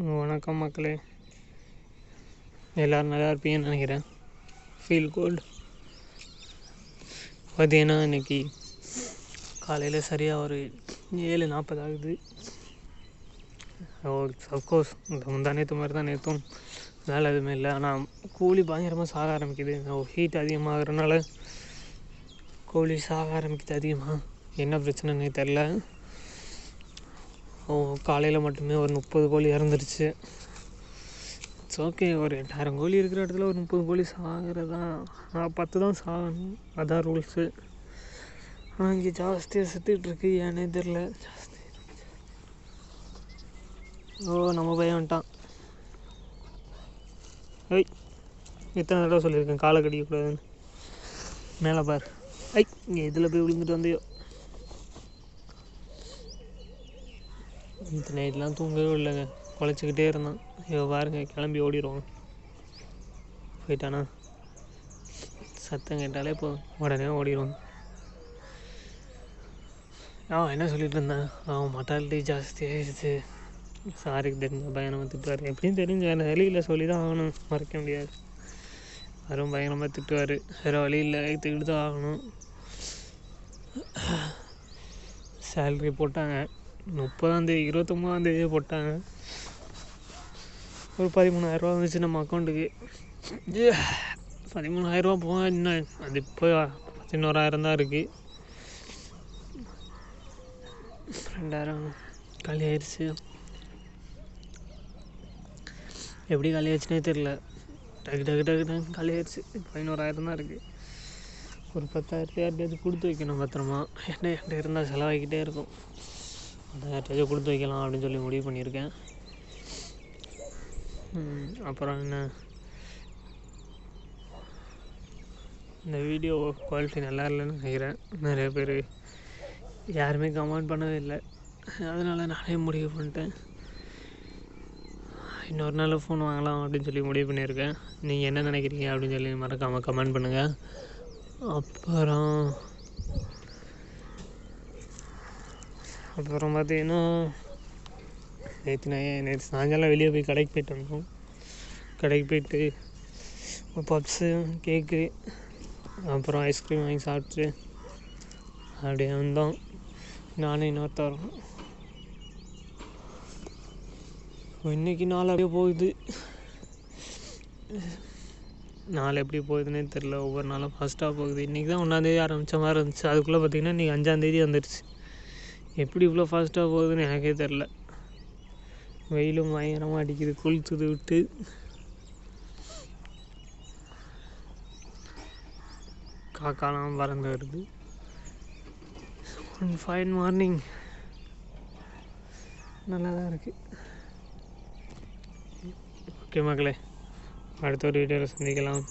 வணக்கம் மக்களே, எல்லோரும் நல்லா இருப்பீங்கன்னு நினைக்கிறேன். Feel good. பார்த்தீங்கன்னா இன்றைக்கி காலையில் சரியாக ஒரு 7:40 ஆகுது. சப்கோர்ஸ் இந்த முந்தானேற்று மாதிரி தான் நேற்றும் வேலை எதுவுமே இல்லை. ஆனால் கோழி பயங்கரமாக சாக ஆரம்பிக்குது. ஹீட் அதிகமாகிறதுனால கோழி சாக ஆரம்பிக்குது அதிகமாக. என்ன பிரச்சனைன்னு தெரில. காலையில் மட்டுமே ஒரு 30 கோழி இறந்துருச்சு. இட்ஸ் ஓகே, ஒரு 8000 கோழி இருக்கிற இடத்துல ஒரு 30 கோழி சாகிறது தான். 10 தான் சாகணும், அதான் ரூல்ஸு. ஆனால் இங்கே ஜாஸ்தியாக செத்துக்கிட்டுருக்கு, ஏன்னே தெரில. நம்ம பையன் வந்துட்டான். எத்தனை தடவை சொல்லியிருக்கேன் காலை கடிக்கக்கூடாதுன்னு. மேலே பார். இங்கே இதில் போய் விழுந்துட்டு வந்தியோ. இந்த நைட்லாம் தூங்கவே இல்லைங்க, குலைச்சிக்கிட்டே இருந்தான். பாருங்க, கிளம்பி ஓடிடுவான். போயிட்டானா? சத்தம் கேட்டாலே போதும், உடனே ஓடிடுவான். என்ன சொல்லிட்டு இருந்தேன், மட்டாலிட்டி ஜாஸ்தி ஆகிடுச்சு. சாருக்கு தெரிஞ்ச பயணமாக திட்டுவார். எப்படியும் தெரிஞ்ச வேறு வழியில் சொல்லி தான் ஆகணும், மறைக்க முடியாது. யாரும் பயங்கரமாக திட்டுவார், வேறு வழியில் திட்டு தான் ஆகணும். சேல்ரி போட்டாங்க 30ஆந்தேதி, 29ஆந்தேதியே போட்டாங்க. ஒரு 13,000 வந்துச்சு நம்ம அக்கௌண்ட்டுக்கு. 13,000 போக என்ன, அது இப்போ 11,000 தான் இருக்குது. 2,000 காலி ஆயிடுச்சு. எப்படி காலி ஆயிடுச்சுனே தெரில. டக்கு டக்கு டக்கு காலி ஆயிடுச்சு. 11,000 தான் இருக்குது. ஒரு 10,000 யார்கிட்டயாவது கொடுத்து வைக்கணும் பத்திரமா. என்கிட்ட இருந்தால் செலவாகிக்கிட்டே இருக்கும். அதை யார்கிட்டயாவது கொடுத்து வைக்கலாம் அப்படின்னு சொல்லி முடிவு பண்ணியிருக்கேன். அப்புறம் என்ன, இந்த வீடியோ குவாலிட்டி நல்லா இல்லைன்னு நினைக்கிறேன். நிறைய பேர் யாருமே கமெண்ட் பண்ணவே இல்லை. அதனால் நானே முடிவு பண்ணிட்டேன், இன்னொரு நாள் ஃபோன் வாங்கலாம் அப்படின்னு சொல்லி முடிவு பண்ணியிருக்கேன். நீங்கள் என்ன நினைக்கிறீங்க அப்படின்னு சொல்லி மறக்காமல் கமெண்ட் பண்ணுங்கள். அப்புறம் பார்த்தீங்கன்னா, நேற்று சாயங்காலம் வெளியே போய் கடைக்கு போய்ட்டு வந்தோம். கடைக்கு போய்ட்டு பப்ஸு, கேக்கு, அப்புறம் ஐஸ்கிரீம் வாங்கி சாப்பிட்டு அப்படியே வந்தோம். நானும் இன்னொருத்தரும். இன்றைக்கி நாள் அப்படியே போகுது. நாள் எப்படி போகுதுன்னே தெரில. ஒவ்வொரு நாளும் ஃபாஸ்ட்டாக போகுது. இன்றைக்கி தான் 1ஆந்தேதி ஆரம்பித்த மாதிரி இருந்துச்சு. அதுக்குள்ளே பார்த்திங்கன்னா இன்றைக்கி 5ஆந்தேதி வந்துடுச்சு. எப்படி இவ்வளோ ஃபாஸ்ட்டாக போகுதுன்னு எனக்கே தெரில. வெயிலும் பயங்கரமாக அடிக்குது, குளிச்சுது விட்டு. காக்காலாம் பறந்து வருது. ஒன் ஃபைன் மார்னிங், நல்லா தான் இருக்குது. ஓகே மக்களே, அடுத்த ஒரு வீடியோவில் சந்திக்கலாம்.